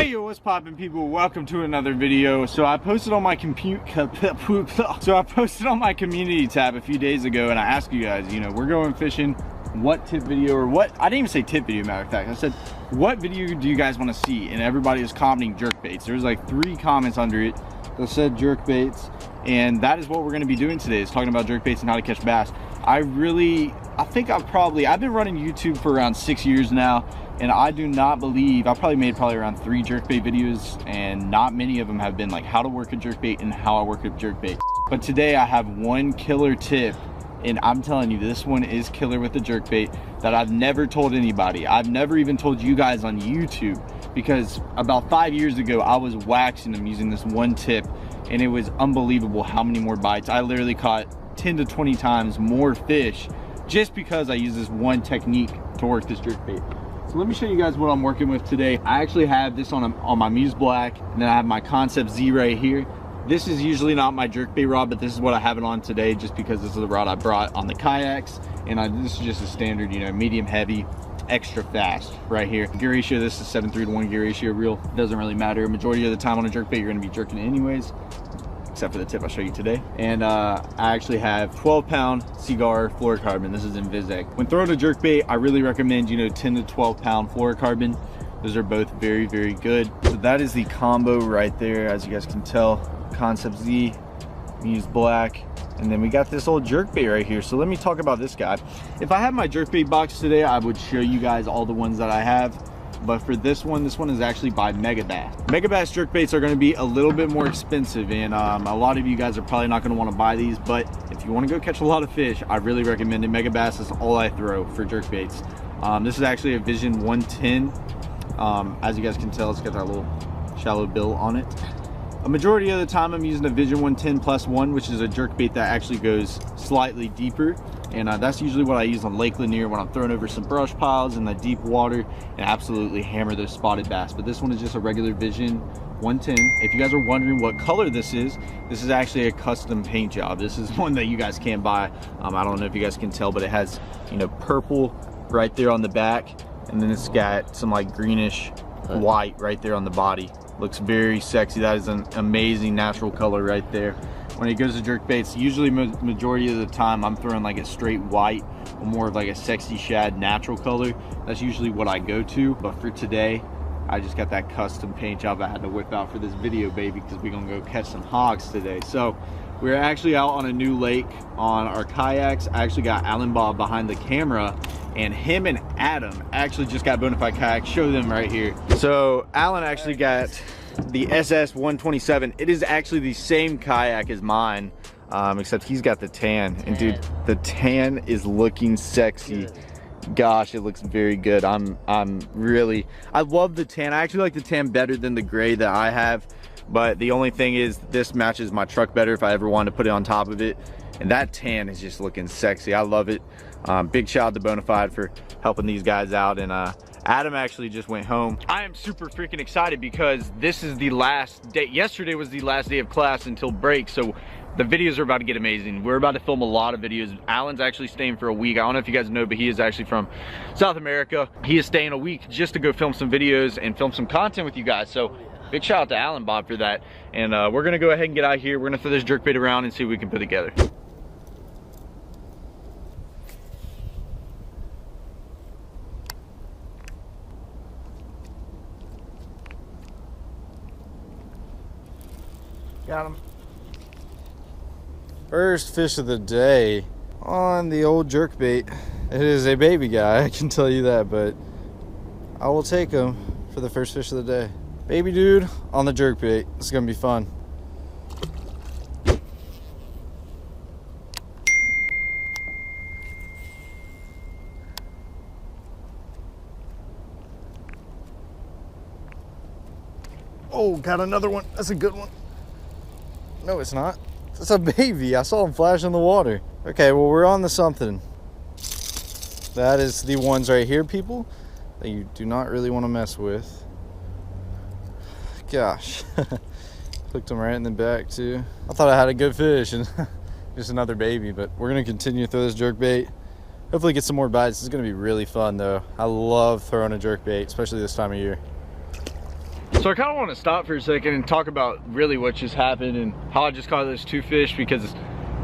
Hey yo, what's poppin' people? Welcome to another video. So I posted on my community tab a few days ago, and I asked you guys, we're going fishing, what tip video, or what, I didn't even say tip video, matter of fact, I said, what video do you guys want to see? And everybody was commenting jerkbaits. There was like 3 comments under it that said jerkbaits, and that is what we're going to be doing today, is talking about jerkbaits and how to catch bass. I've been running YouTube for around 6 years now, and I do not believe, I've probably made around 3 jerkbait videos, and not many of them have been like how to work a jerkbait and how I work a jerkbait. But today I have one killer tip, and I'm telling you, this one is killer with the jerkbait that I've never told anybody. I've never even told you guys on YouTube, because about 5 years ago I was waxing them using this one tip, and it was unbelievable how many more bites. I literally caught 10 to 20 times more fish just because I use this one technique to work this jerkbait. So let me show you guys what I'm working with today. I actually have this on my Muse Black, and then I have my Concept Z right here. This is usually not my jerkbait rod, but this is what I have it on today just because this is the rod I brought on the kayaks, and this is just a standard, medium heavy, extra fast right here. Gear ratio, this is 7:3 to 1 gear ratio reel. Doesn't really matter. Majority of the time on a jerkbait, you're gonna be jerking it anyways, except for the tip I'll show you today. And I actually have 12-pound cigar fluorocarbon. This is in Vizec. When throwing a jerkbait, I really recommend 10 to 12-pound fluorocarbon. Those are both very, very good. So that is the combo right there, as you guys can tell. Concept Z, Muse Black, and then we got this old jerkbait right here. So let me talk about this guy. If I had my jerkbait box today, I would show you guys all the ones that I have. But for this one is actually by Megabass. Megabass jerkbaits are going to be a little bit more expensive, and a lot of you guys are probably not going to want to buy these, but if you want to go catch a lot of fish, I really recommend it. Megabass is all I throw for jerkbaits. This is actually a Vision 110. As you guys can tell, it's got that little shallow bill on it. A majority of the time I'm using a Vision 110 plus 1, which is a jerkbait that actually goes slightly deeper. And that's usually what I use on Lake Lanier when I'm throwing over some brush piles in the deep water and absolutely hammer those spotted bass. But this one is just a regular Vision 110. If you guys are wondering what color this is actually a custom paint job. This is one that you guys can't buy. I don't know if you guys can tell, but it has, purple right there on the back, and then it's got some like greenish white right there on the body. Looks very sexy. That is an amazing natural color right there. When it goes to jerkbaits, usually majority of the time I'm throwing like a straight white or more of like a sexy shad natural color. That's usually what I go to. But for today, I just got that custom paint job I had to whip out for this video, baby, because we're gonna go catch some hogs today. So we're actually out on a new lake on our kayaks. I actually got Alan Bob behind the camera, and him and Adam actually just got bonafide kayaks. Show them right here. So Alan actually got the SS 127. It is actually the same kayak as mine, except he's got the tan. And dude, the tan is looking sexy. Gosh, it looks very good. I love the tan. I actually like the tan better than the gray that I have, but the only thing is this matches my truck better if I ever wanted to put it on top of it. And that tan is just looking sexy. I love it. Big shout out to Bonafide for helping these guys out. And Adam actually just went home. I am super freaking excited because this is the last day. Yesterday was the last day of class until break, so the videos are about to get amazing. We're about to film a lot of videos. Alan's actually staying for a week. I don't know if you guys know, but he is actually from South America. He is staying a week just to go film some videos and film some content with you guys. So big shout out to Alan Bob for that. And we're gonna go ahead and get out here. We're gonna throw this jerkbait around and see what we can put together. Got him. First fish of the day on the old jerkbait. It is a baby guy, I can tell you that, but I will take him for the first fish of the day. Baby dude on the jerkbait. This is gonna be fun. Oh, got another one. That's a good one. No, it's not. It's a baby. I saw him flash in the water. Okay, well, we're on to something. That is the ones right here, people, that you do not really want to mess with. Gosh. Hooked them right in the back, too. I thought I had a good fish, and just another baby, but we're going to continue to throw this jerkbait. Hopefully get some more bites. This is going to be really fun, though. I love throwing a jerkbait, especially this time of year. So I kind of want to stop for a second and talk about really what just happened and how I just caught those 2 fish, because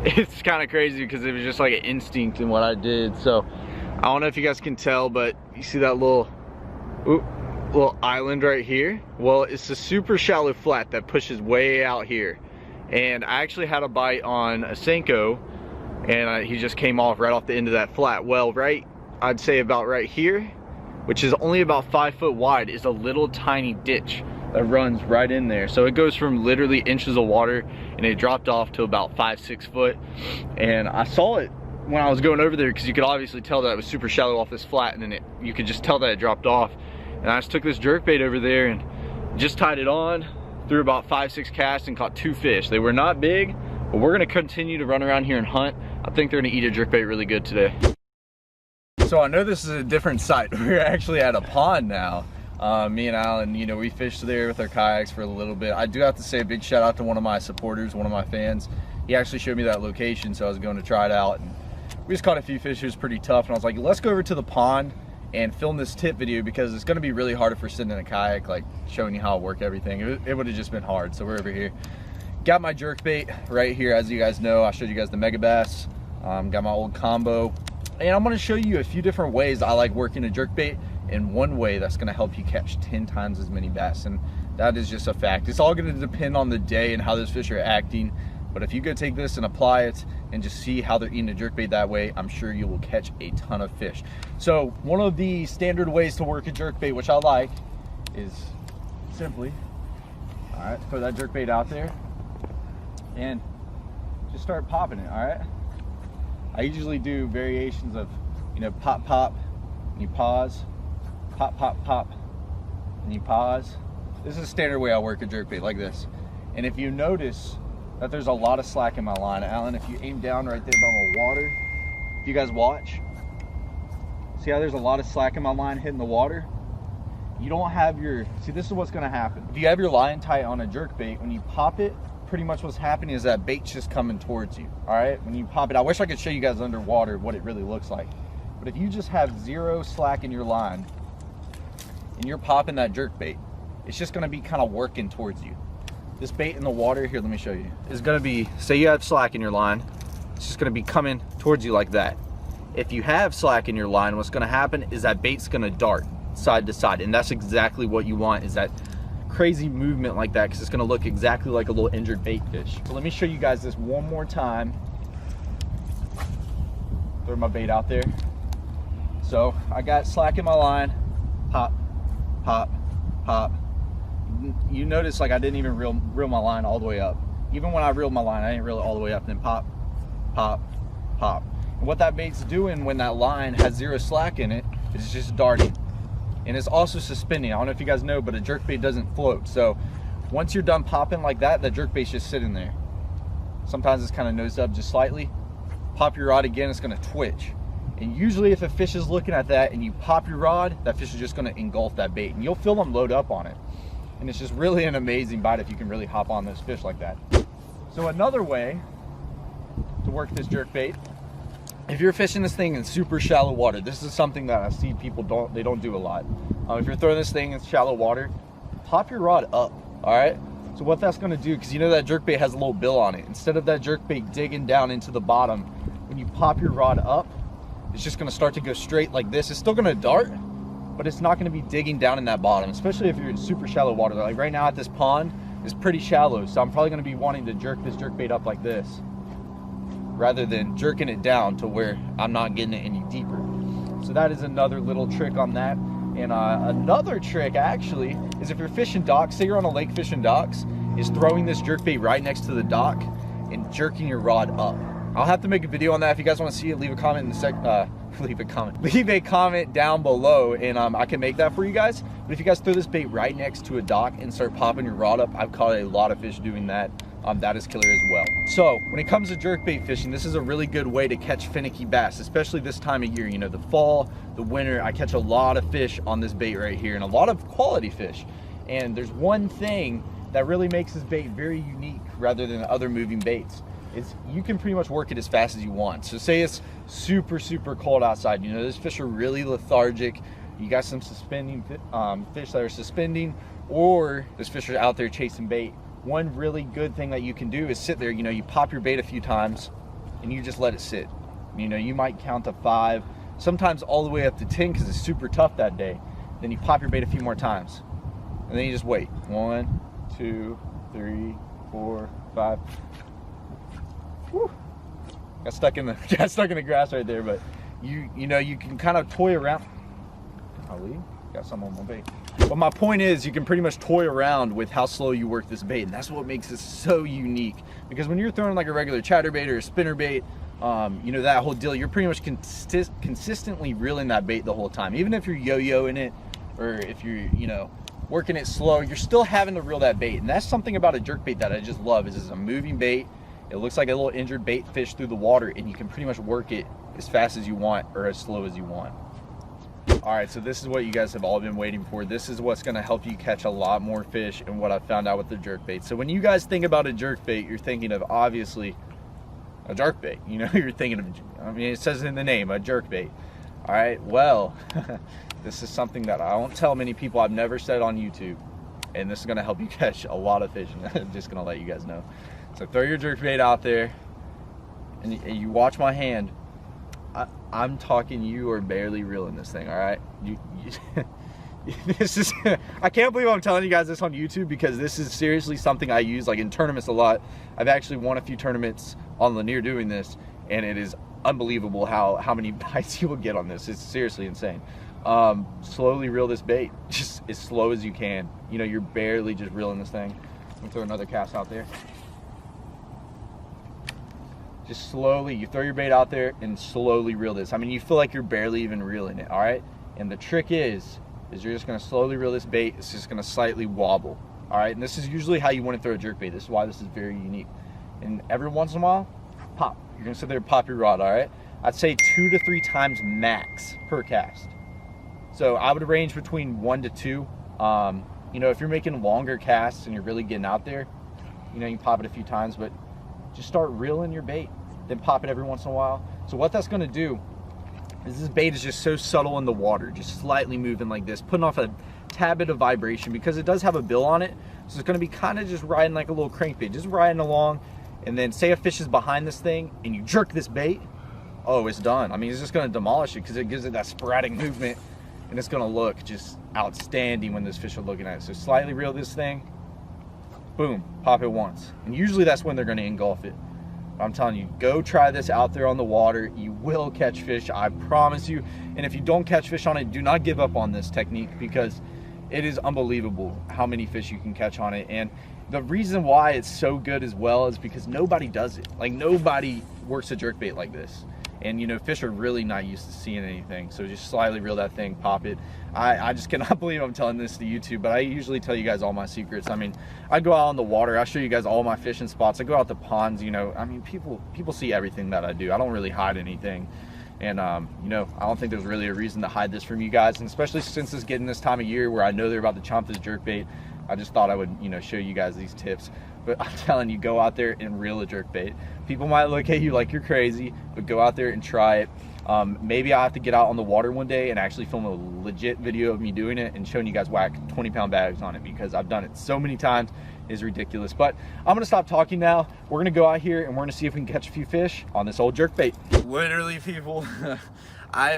it's kind of crazy because it was just like an instinct in what I did. So I don't know if you guys can tell, but you see that little island right here? Well, it's a super shallow flat that pushes way out here. And I actually had a bite on a Senko, and he just came off right off the end of that flat. Well, I'd say about right here, which is only about 5 foot wide, is a little tiny ditch that runs right in there. So it goes from literally inches of water, and it dropped off to about 5-6 foot. And I saw it when I was going over there, because you could obviously tell that it was super shallow off this flat, and then you could just tell that it dropped off. And I just took this jerkbait over there and just tied it on, threw about 5-6 casts, and caught 2 fish. They were not big, but we're gonna continue to run around here and hunt. I think they're gonna eat a jerkbait really good today. So I know this is a different site. We're actually at a pond now. Me and Alan, you know, we fished there with our kayaks for a little bit. I do have to say a big shout out to one of my supporters, one of my fans. He actually showed me that location, so I was going to try it out. And we just caught a few fish. It was pretty tough, and I was like, let's go over to the pond and film this tip video, because it's going to be really hard if we're sitting in a kayak, like showing you how I work everything. It would have just been hard. So we're over here. Got my jerkbait right here. As you guys know, I showed you guys the mega bass. Got my old combo. And I'm going to show you a few different ways I like working a jerkbait, and one way that's going to help you catch 10 times as many bass. And that is just a fact. It's all going to depend on the day and how those fish are acting. But if you go take this and apply it and just see how they're eating a jerkbait that way, I'm sure you will catch a ton of fish. So one of the standard ways to work a jerkbait, which I like, is simply, all right, put that jerkbait out there and just start popping it, all right? I usually do variations of, you know, pop, pop, and you pause, pop, pop, pop, and you pause. This is a standard way I work a jerkbait, like this. And if you notice that there's a lot of slack in my line, Alan, if you aim down right there by my water, if you guys watch, see how there's a lot of slack in my line hitting the water? You don't have your, see, this is what's gonna happen. If you have your line tight on a jerkbait, when you pop it, pretty much what's happening is that bait's just coming towards you, all right? When you pop it, I wish I could show you guys underwater what it really looks like. But if you just have 0 slack in your line and you're popping that jerkbait, it's just gonna be kind of working towards you. This bait in the water, here, let me show you, is gonna be, say you have slack in your line, it's just gonna be coming towards you like that. If you have slack in your line, what's gonna happen is that bait's gonna dart side to side, and that's exactly what you want, is that crazy movement like that, because it's going to look exactly like a little injured bait fish. So let me show you guys this one more time. Throw my bait out there. So I got slack in my line, pop, pop, pop. You notice like I didn't even reel my line all the way up. Even when I reeled my line, I didn't reel it all the way up. Then pop, pop, pop. And what that bait's doing when that line has 0 slack in it is just darting. And it's also suspending. I don't know if you guys know, but a jerkbait doesn't float. So once you're done popping like that, the jerkbait's just sitting there. Sometimes it's kind of nosed up just slightly. Pop your rod again, it's gonna twitch. And usually if a fish is looking at that and you pop your rod, that fish is just gonna engulf that bait, and you'll feel them load up on it. And it's just really an amazing bite if you can really hop on those fish like that. So another way to work this jerkbait, if you're fishing this thing in super shallow water, this is something that I see people don't do a lot. If you're throwing this thing in shallow water, pop your rod up, all right? So what that's gonna do, because you know that jerkbait has a little bill on it, instead of that jerkbait digging down into the bottom, when you pop your rod up, it's just gonna start to go straight like this. It's still gonna dart, but it's not gonna be digging down in that bottom, especially if you're in super shallow water. Like right now at this pond, it's pretty shallow, so I'm probably gonna be wanting to jerk this jerkbait up like this, rather than jerking it down to where I'm not getting it any deeper. So that is another little trick on that. And another trick actually is if you're fishing docks, say you're on a lake fishing docks, is throwing this jerkbait right next to the dock and jerking your rod up. I'll have to make a video on that. If you guys want to see it, leave a comment in the leave a comment down below, and I can make that for you guys. But if you guys throw this bait right next to a dock and start popping your rod up, I've caught a lot of fish doing that. That is killer as well. So when it comes to jerkbait fishing, this is a really good way to catch finicky bass, especially this time of year. You know, the fall, the winter, I catch a lot of fish on this bait right here, and a lot of quality fish. And there's one thing that really makes this bait very unique rather than other moving baits, is you can pretty much work it as fast as you want. So say it's super cold outside, you know, those fish are really lethargic, you got some suspending fish that are suspending, or those fish are out there chasing bait, one really good thing that you can do is sit there, you know, you pop your bait a few times and you just let it sit. You know, you might count to 5, sometimes all the way up to 10 because it's super tough that day. Then you pop your bait a few more times and then you just wait. 1, 2, 3, 4, 5. Whew. Got stuck in the grass right there, but you know, you can kind of toy around. Ali, got some on my bait. But my point is, you can pretty much toy around with how slow you work this bait, and that's what makes this so unique. Because when you're throwing like a regular chatterbait or a spinnerbait, you know, that whole deal, you're pretty much consistently reeling that bait the whole time. Even if you're yo-yoing it, or if you're, you know, working it slow, you're still having to reel that bait. And that's something about a jerkbait that I just love, is it's a moving bait. It looks like a little injured bait fish through the water, and you can pretty much work it as fast as you want or as slow as you want. All right, so this is what you guys have all been waiting for. This is what's gonna help you catch a lot more fish, and what I found out with the jerkbait. So when you guys think about a jerkbait, you're thinking of obviously a jerkbait. You know, you're thinking of, I mean, it says in the name, a jerkbait. All right, well, this is something that I don't tell many people. I've never said on YouTube, and this is gonna help you catch a lot of fish, and I'm just gonna let you guys know. So throw your jerkbait out there, and you watch my hand. I'm talking, you are barely reeling this thing, all right? This is, I can't believe I'm telling you guys this on YouTube, because this is seriously something I use like in tournaments a lot. I've actually won a few tournaments on Lanier doing this, and it is unbelievable how many bites you will get on this. It's seriously insane. Slowly reel this bait, just as slow as you can. You know, you're barely just reeling this thing. Let me throw another cast out there. Just slowly, you throw your bait out there and slowly reel this. I mean, you feel like you're barely even reeling it, all right? And the trick is you're just gonna slowly reel this bait. It's just gonna slightly wobble, all right? And this is usually how you wanna throw a jerkbait. This is why this is very unique. And every once in a while, pop. You're gonna sit there and pop your rod, all right? I'd say 2 to 3 times max per cast. So I would range between 1 to 2. You know, if you're making longer casts and you're really getting out there, you know, you can pop it a few times, but just start reeling your bait, then pop it every once in a while. So what that's gonna do is, this bait is just so subtle in the water, just slightly moving like this, putting off a tad bit of vibration, because it does have a bill on it. So it's gonna be kind of just riding like a little crankbait, just riding along. And then say a fish is behind this thing and you jerk this bait, oh, it's done. I mean, it's just gonna demolish it, because it gives it that sporadic movement, and it's gonna look just outstanding when those fish are looking at it. So slightly reel this thing, boom, pop it once. And usually that's when they're gonna engulf it. I'm telling you, go try this out there on the water. You will catch fish, I promise you. And if you don't catch fish on it, do not give up on this technique, because it is unbelievable how many fish you can catch on it. And the reason why it's so good as well is because nobody does it. Like, nobody works a jerkbait like this. And you know, fish are really not used to seeing anything. So just slightly reel that thing, pop it. I just cannot believe I'm telling this to YouTube, but I usually tell you guys all my secrets. I mean, I go out on the water, I show you guys all my fishing spots. I go out the ponds, you know, I mean, people see everything that I do. I don't really hide anything. And you know, I don't think there's really a reason to hide this from you guys. And especially since it's getting this time of year where I know they're about to chomp this jerkbait, I just thought I would, you know, show you guys these tips. But I'm telling you, go out there and reel a jerkbait. People might look at you like you're crazy, but go out there and try it. Maybe I have to get out on the water one day and actually film a legit video of me doing it and showing you guys whack 20-pound bags on it, because I've done it so many times. It's ridiculous. But I'm gonna stop talking now. We're gonna go out here and we're gonna see if we can catch a few fish on this old jerkbait. Literally, people,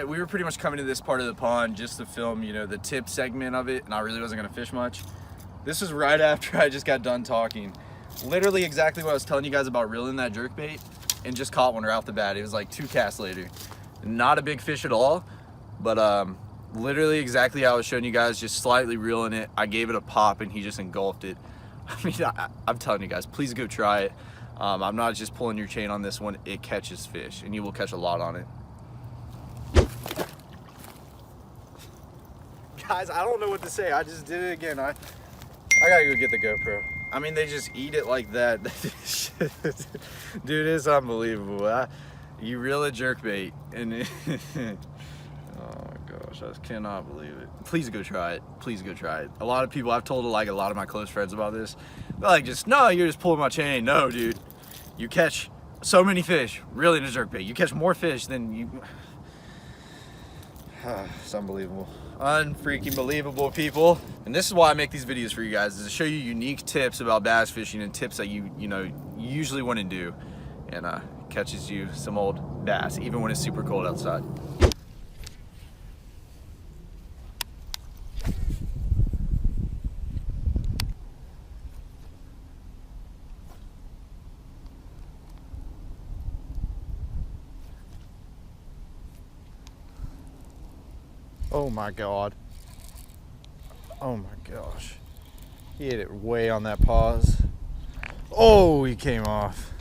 we were pretty much coming to this part of the pond just to film, you know, the tip segment of it, and I really wasn't gonna fish much. This is right after I just got done talking. Literally exactly what I was telling you guys about reeling that jerkbait, and just caught one right off the bat. It was like 2 casts later. Not a big fish at all, but literally exactly how I was showing you guys, just slightly reeling it. I gave it a pop and he just engulfed it. I mean, I'm telling you guys, please go try it. I'm not just pulling your chain on this one. It catches fish, and you will catch a lot on it. Guys, I don't know what to say. I just did it again. I gotta go get the GoPro. I mean, they just eat it like that. Dude, it's unbelievable. You reel a jerkbait, and oh my gosh, I just cannot believe it. Please go try it. Please go try it. A lot of people, I've told like a lot of my close friends about this. They're like, just, no, you're just pulling my chain. No, dude. You catch so many fish reeling a jerkbait. You catch more fish than you... It's unbelievable. Unfreaking believable, people. And this is why I make these videos for you guys, is to show you unique tips about bass fishing and tips that you usually want to do, and catches you some old bass even when it's super cold outside. Oh my God. Oh my gosh. He hit it way on that pause. Oh, he came off.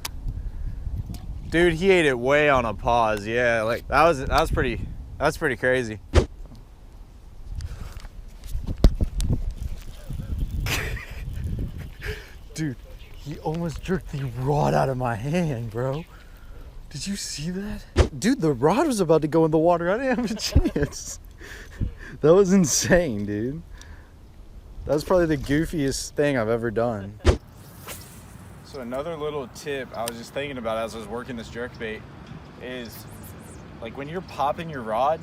Dude, he ate it way on a pause. Yeah, like that's pretty crazy. Dude, he almost jerked the rod out of my hand, bro. Did you see that? Dude, the rod was about to go in the water. I didn't have a chance. That was insane, dude. That was probably the goofiest thing I've ever done. So another little tip I was just thinking about as I was working this jerkbait is, like, when you're popping your rod,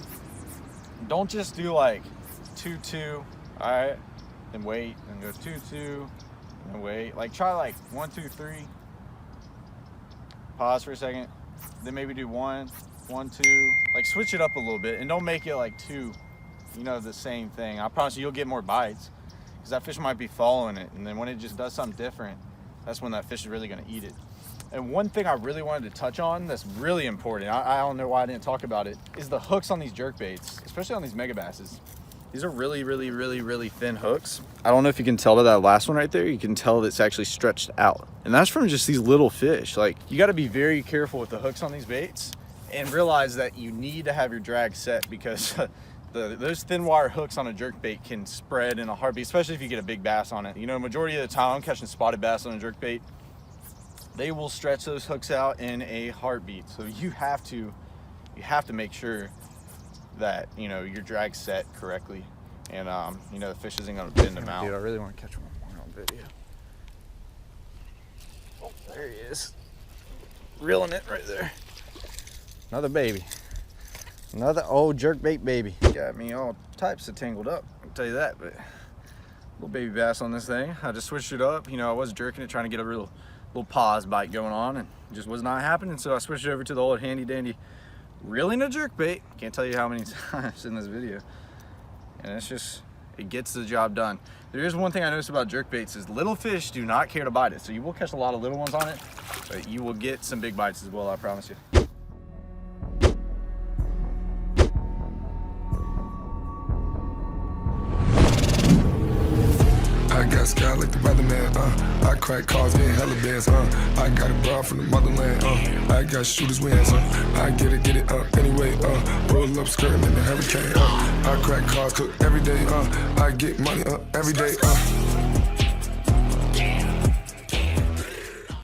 don't just do like 2-2, all right, then wait, then go 2-2, and wait. Like, try like 1-2-3, pause for a second, then maybe do 1-1-2. Like, switch it up a little bit, and don't make it like two, the same thing. I promise you'll get more bites, because that fish might be following it, and then when it just does something different, that's when that fish is really going to eat it. And one thing I really wanted to touch on that's really important, I don't know why I didn't talk about it, is the hooks on these jerkbaits, especially on these mega basses. These are really, really, really, really thin hooks. I don't know if you can tell by that last one right there, you can tell that it's actually stretched out. And that's from just these little fish. Like, you got to be very careful with the hooks on these baits and realize that you need to have your drag set, because those thin wire hooks on a jerkbait can spread in a heartbeat, especially if you get a big bass on it. Majority of the time I'm catching spotted bass on a jerkbait, they will stretch those hooks out in a heartbeat. So you have to make sure that your drag's set correctly, and the fish isn't going to bend them out. Dude, I really want to catch one more on video. Oh, there he is, reeling it right there. Another baby. Another old jerkbait baby. Got me all types of tangled up, I'll tell you that. But little baby bass on this thing. I just switched it up. I was jerking it, trying to get a little pause bite going on, and it just was not happening. So I switched it over to the old handy dandy reeling a jerkbait. Can't tell you how many times in this video. And it gets the job done. There is one thing I noticed about jerkbaits is little fish do not care to bite it. So you will catch a lot of little ones on it, but you will get some big bites as well, I promise you. I got sky like the weatherman, I crack cars, getting hella bands, I got a bra from the motherland, I got shooters wins, I get it, anyway, roll up skirting in the hurricane, I crack cars, cook every day, I get money, every day,